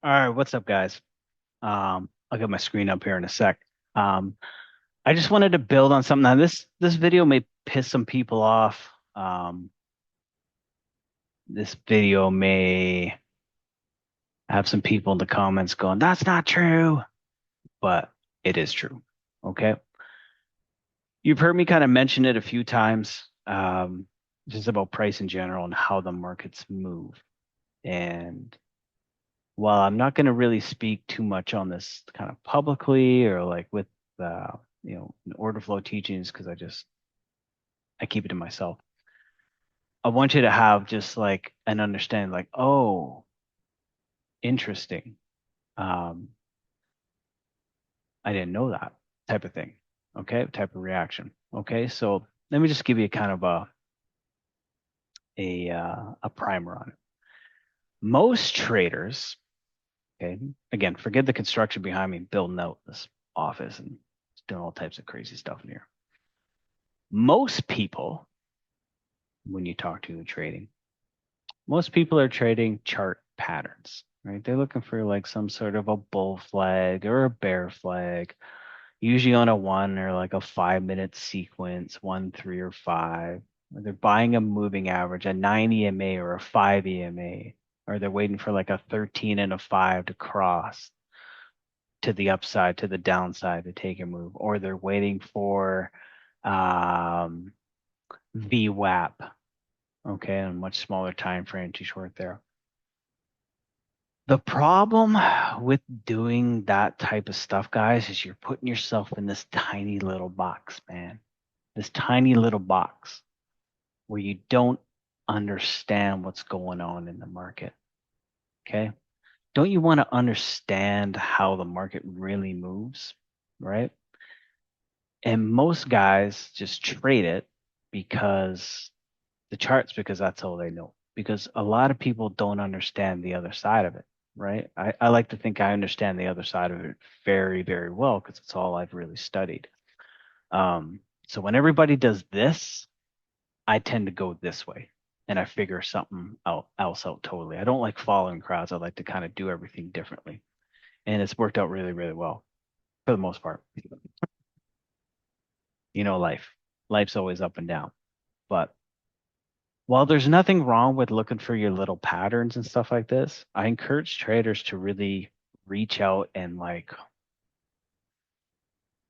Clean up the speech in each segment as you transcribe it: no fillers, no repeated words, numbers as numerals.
All right, what's up, guys? I'll get my screen up here in a sec. Um, I just wanted to build on something. Now, this video may piss some people off. This video may have some people in the comments going, "That's not true," but it is true. Okay, you've heard me kind of mention it a few times. Just about price in general and how the markets move. And while I'm not going to really speak too much on this kind of publicly or like with uh, order flow teachings because I keep it to myself. I want you to have just like an understanding, like, oh, interesting. Um, I didn't know that type of thing. Okay, type of reaction. Okay, so let me just give you kind of a primer on it. Most traders, okay, again, forget the construction behind me building out this office and doing all types of crazy stuff in here. Most people, when you talk to trading, most people are trading chart patterns, right? They're looking for like some sort of a bull flag or a bear flag, usually on a 1 or like a 5 minute sequence, 1, 3, or 5. Or they're buying a moving average, a 9 EMA or a 5 EMA, or they're waiting for like a 13 and a 5 to cross to the upside, to the downside to take a move, or they're waiting for um, VWAP, okay, on a much smaller time frame, too short there. The problem with doing that type of stuff, guys, is you're putting yourself in this tiny little box, man. This tiny little box where you don't understand what's going on in the market. Okay. Don't you want to understand how the market really moves? Right. And most guys just trade it because the charts, because that's all they know. Because a lot of people don't understand the other side of it, right? I like to think I understand the other side of it very, very well because it's all I've really studied. So when everybody does this, I tend to go this way and I figure something else out totally. I don't like following crowds. I like to kind of do everything differently. And it's worked out really, really well for the most part. Life. Life's always up and down. But while there's nothing wrong with looking for your little patterns and stuff like this, I encourage traders to really reach out and like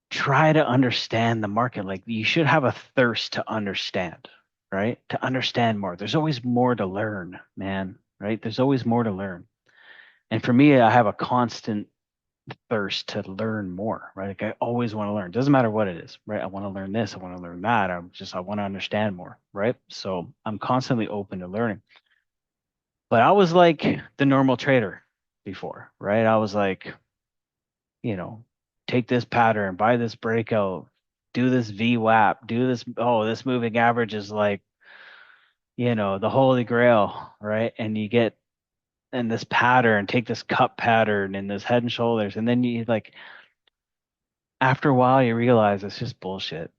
try to understand the market. Like you should have a thirst to understand, right? To understand more. There's always more to learn, man, right? There's always more to learn. And for me, I have a constant thirst to learn more, right? Like I always want to learn. Doesn't matter what it is, right? I want to learn this, I want to learn that. I want to understand more, right? So I'm constantly open to learning. But I was like the normal trader before, right? I was like, you know, take this pattern, buy this breakout, do this VWAP, do this. Oh, this moving average is like, the holy grail, right? And you get in this pattern, take this cup pattern and this head and shoulders. And then you like, after a while, you realize it's just bullshit.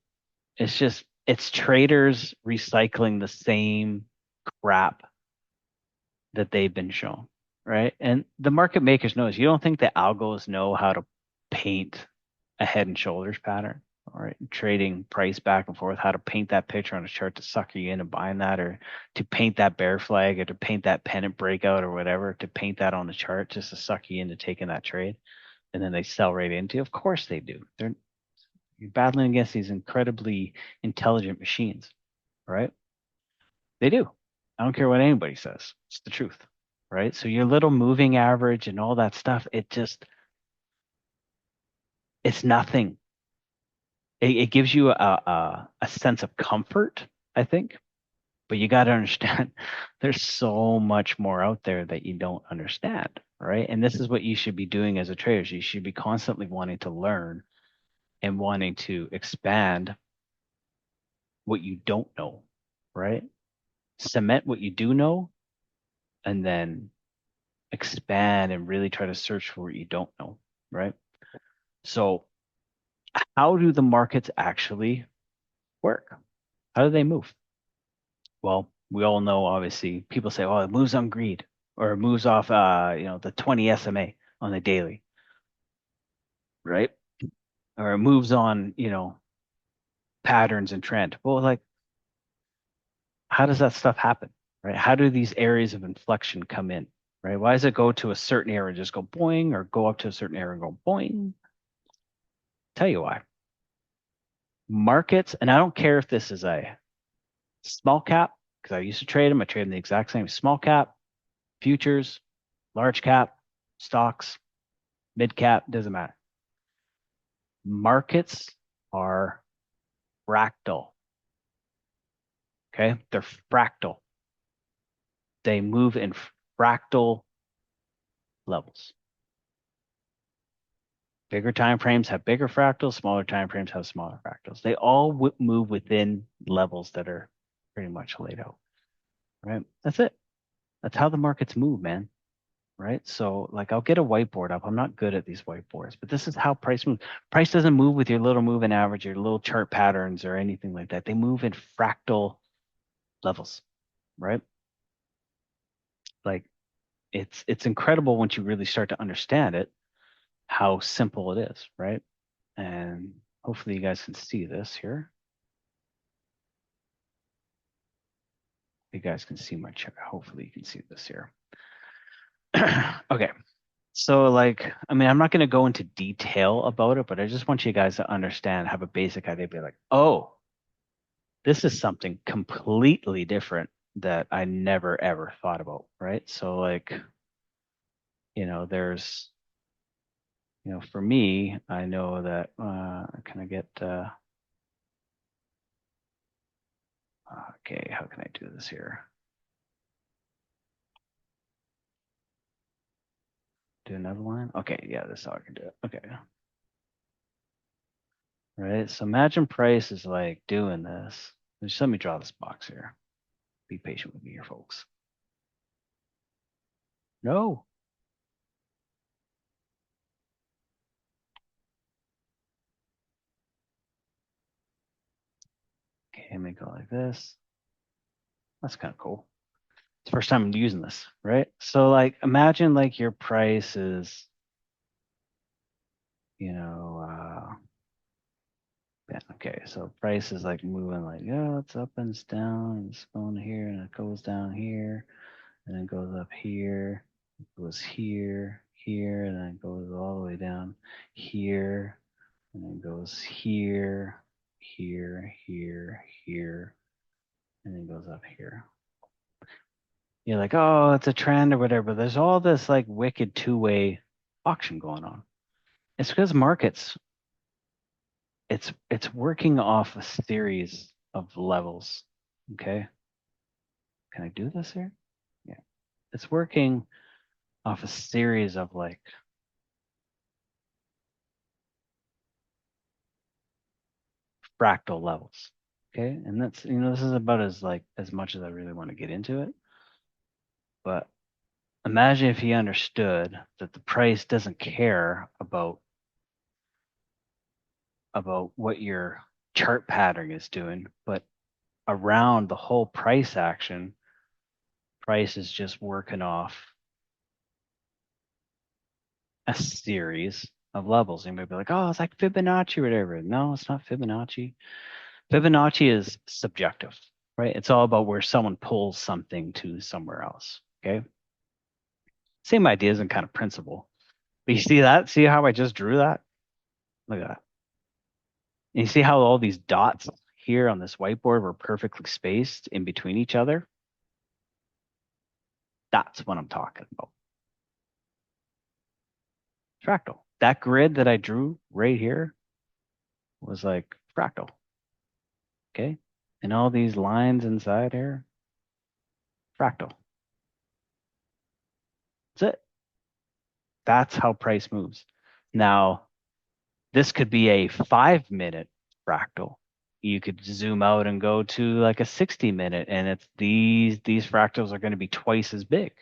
It's traders recycling the same crap that they've been shown, right? And the market makers knows you don't think the algos know how to paint a head and shoulders pattern, all right? Trading price back and forth, how to paint that picture on a chart to sucker you into buying that, or to paint that bear flag, or to paint that pennant breakout, or whatever, to paint that on the chart just to suck you into taking that trade, and then they sell right into. Of course they do. You're battling against these incredibly intelligent machines, right? They do. I don't care what anybody says. It's the truth, right? So your little moving average and all that stuff, it's nothing. It gives you a sense of comfort, I think, but you got to understand there's so much more out there that you don't understand, right? And this is what you should be doing as a trader. So you should be constantly wanting to learn and wanting to expand what you don't know, right? Cement what you do know and then expand and really try to search for what you don't know, right? So, how do the markets actually work? How do they move? Well, we all know, obviously, people say, oh, it moves on greed. or it moves off the 20 SMA on the daily, right? Or it moves on, patterns and trend. Well, like, how does that stuff happen, right? How do these areas of inflection come in, right? Why does it go to a certain area and just go boing, or go up to a certain area and go boing? Tell you why. Markets, and I don't care if this is a small cap, because I used to trade them. I trade them the exact same small cap, futures, large cap, stocks, mid cap, doesn't matter. Markets are fractal. Okay. They're fractal. They move in fractal levels. Bigger time frames have bigger fractals, smaller time frames have smaller fractals. They all move within levels that are pretty much laid out, right? That's it. That's how the markets move, man. Right? So, like, I'll get a whiteboard up. I'm not good at these whiteboards, but this is how price moves. Price doesn't move with your little moving average, your little chart patterns, or anything like that. They move in fractal levels, right? Like, it's incredible once you really start to understand it, how simple it is, right? And hopefully you guys can see this here. You guys can see my chart. Hopefully you can see this here. Okay. So like, I mean, I'm not going to go into detail about it, but I just want you guys to understand, have a basic idea, be like, oh, this is something completely different that I never ever thought about, right? So like, there's, for me, I know that can I get okay, how can I do this here? Do another line? Okay, yeah, this is how I can do it. Okay. Right. So imagine price is like doing this. Just let me draw this box here. Be patient with me here, folks. No. Okay, let me go like this. That's kind of cool. It's the first time I'm using this, right? So like imagine like your price is, you know, yeah, okay. So price is like moving like, oh, it's up and it's down, and it's going here and it goes down here, and then goes up here, it goes here, here, and then it goes all the way down here, and then goes here, here, here, here, and then goes up here. You're like, oh, it's a trend or whatever. There's all this like wicked two-way auction going on. It's because markets, it's working off a series of levels. Okay. Can I do this here? Yeah. It's working off a series of like fractal levels. Okay. And that's, this is about as like as much as I really want to get into it. But imagine if he understood that the price doesn't care about what your chart pattern is doing, but around the whole price action, price is just working off a series of levels. You might be like, oh, it's like Fibonacci or whatever. No, it's not Fibonacci. Fibonacci is subjective, right? It's all about where someone pulls something to somewhere else. Okay. Same ideas and kind of principle. But you see that? See how I just drew that? Look at that. And you see how all these dots here on this whiteboard were perfectly spaced in between each other? That's what I'm talking about. Fractal. That grid that I drew right here was like fractal. Okay. And all these lines inside here, fractal. That's it. That's how price moves. Now, this could be a 5 minute fractal. You could zoom out and go to like a 60 minute, and it's these fractals are going to be twice as big.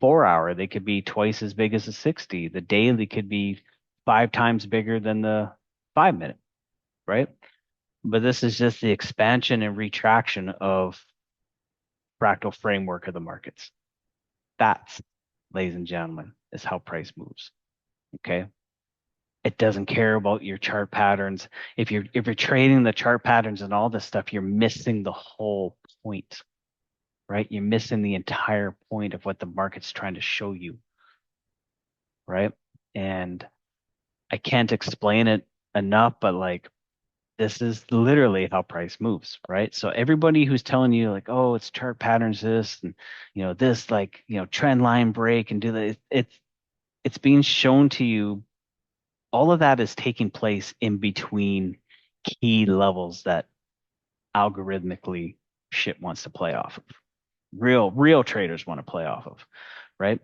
4 hour, they could be twice as big as a 60. The daily could be 5 times bigger than the 5 minute, right? But this is just the expansion and retraction of fractal framework of the markets. That's, ladies and gentlemen, is how price moves. Okay. It doesn't care about your chart patterns. If you're trading the chart patterns and all this stuff, you're missing the whole point, right? You're missing the entire point of what the market's trying to show you, right? And I can't explain it enough, but like this is literally how price moves, right? So everybody who's telling you like, oh, it's chart patterns, this and this, like trend line break and do that, it's being shown to you. All of that is taking place in between key levels that algorithmically shit wants to play off of. Real traders want to play off of, right?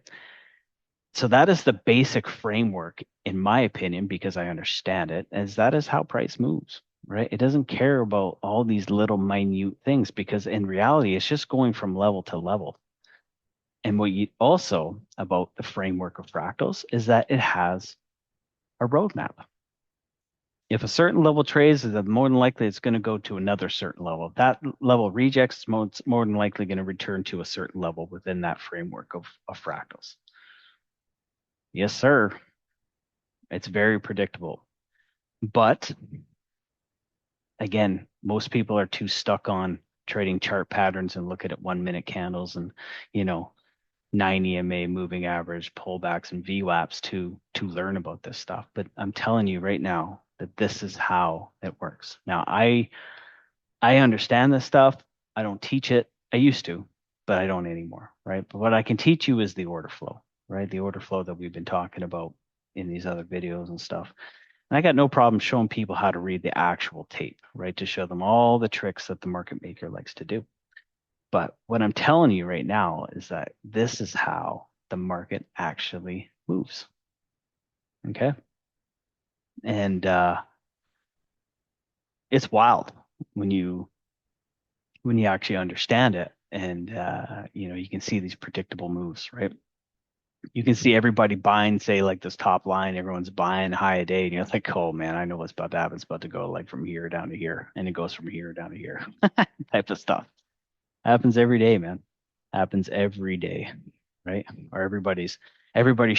So that is the basic framework, in my opinion, because I understand it, as that is how price moves, right? It doesn't care about all these little minute things because in reality, it's just going from level to level. And what you also about the framework of fractals is that it has a roadmap. If a certain level trades, then more than likely it's going to go to another certain level. If that level rejects, it's more than likely going to return to a certain level within that framework of fractals. Yes, sir. It's very predictable. But again, most people are too stuck on trading chart patterns and looking at 1 minute candles and, you know, 9 EMA moving average pullbacks and VWAPs to learn about this stuff. But I'm telling you right now that this is how it works. Now, I understand this stuff. I don't teach it. I used to, but I don't anymore, right? But what I can teach you is the order flow, right? The order flow that we've been talking about in these other videos and stuff. And I got no problem showing people how to read the actual tape, right? To show them all the tricks that the market maker likes to do. But what I'm telling you right now is that this is how the market actually moves. Okay. And it's wild when you actually understand it and you can see these predictable moves, right? You can see everybody buying, say, like this top line, everyone's buying high a day, and you're like, oh man, I know what's about to happen. It's about to go like from here down to here, and it goes from here down to here, type of stuff. Happens every day, man. Happens every day, right? Or everybody's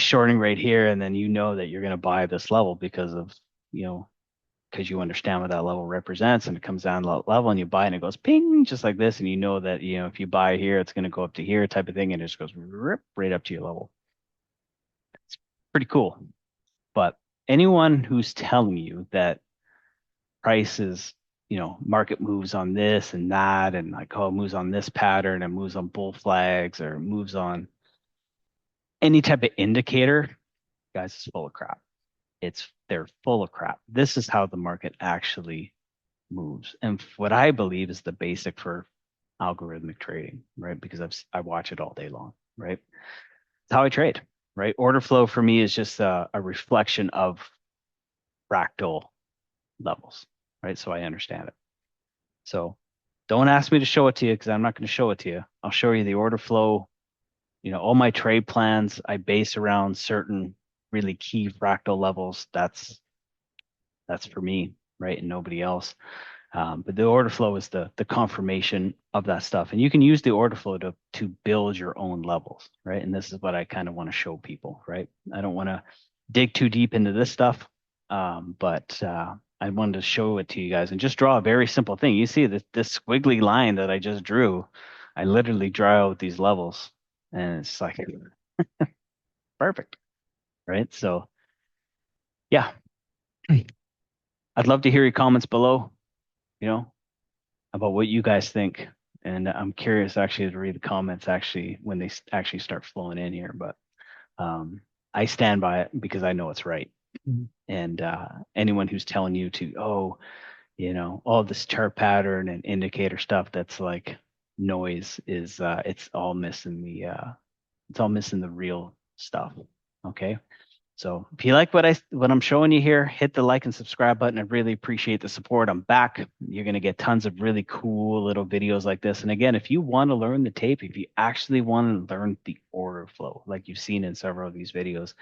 shorting right here, and then you know that you're gonna buy this level because of because you understand what that level represents, and it comes down to that level, and you buy, and it goes ping, just like this, and you know that if you buy here, it's gonna go up to here, type of thing, and it just goes right up to your level. It's pretty cool. But anyone who's telling you that prices, market moves on this and that, and like, oh, it moves on this pattern and moves on bull flags or moves on any type of indicator, guys, is full of crap. They're full of crap. This is how the market actually moves. And what I believe is the basic for algorithmic trading, right? Because I watch it all day long, right? It's how I trade, right? Order flow for me is just a reflection of fractal levels, right? So I understand it. So don't ask me to show it to you because I'm not going to show it to you. I'll show you the order flow. All my trade plans I base around certain really key fractal levels. That's for me, right? And nobody else. But the order flow is the confirmation of that stuff. And you can use the order flow to build your own levels, right? And this is what I kind of want to show people, right? I don't want to dig too deep into this stuff, but I wanted to show it to you guys and just draw a very simple thing. You see this squiggly line that I just drew, I literally draw out these levels and it's like perfect, right? So yeah, I'd love to hear your comments below, you know, about what you guys think. And I'm curious actually to read the comments actually when they actually start flowing in here. But I stand by it because I know it's right. And anyone who's telling you to, all this chart pattern and indicator stuff that's like noise is it's all missing the real stuff. Okay. So if you like what I'm showing you here, hit the like and subscribe button. I really appreciate the support. I'm back. You're going to get tons of really cool little videos like this. And again, if you want to learn the tape, if you actually want to learn the order flow, like you've seen in several of these videos,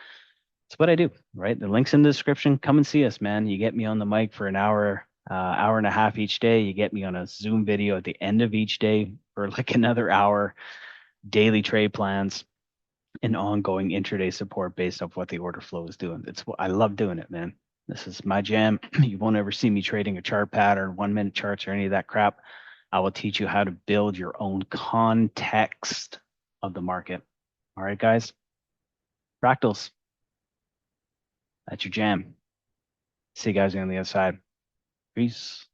it's what I do, right? The link's in the description. Come and see us, man. You get me on the mic for an hour, hour and a half each day. You get me on a Zoom video at the end of each day for like another hour, daily trade plans. and ongoing intraday support based off what the order flow is doing. I love doing it, man. This is my jam. You won't ever see me trading a chart pattern, 1 minute charts, or any of that crap. I will teach you how to build your own context of the market. All right, guys. Fractals. That's your jam. See you guys on the other side. Peace.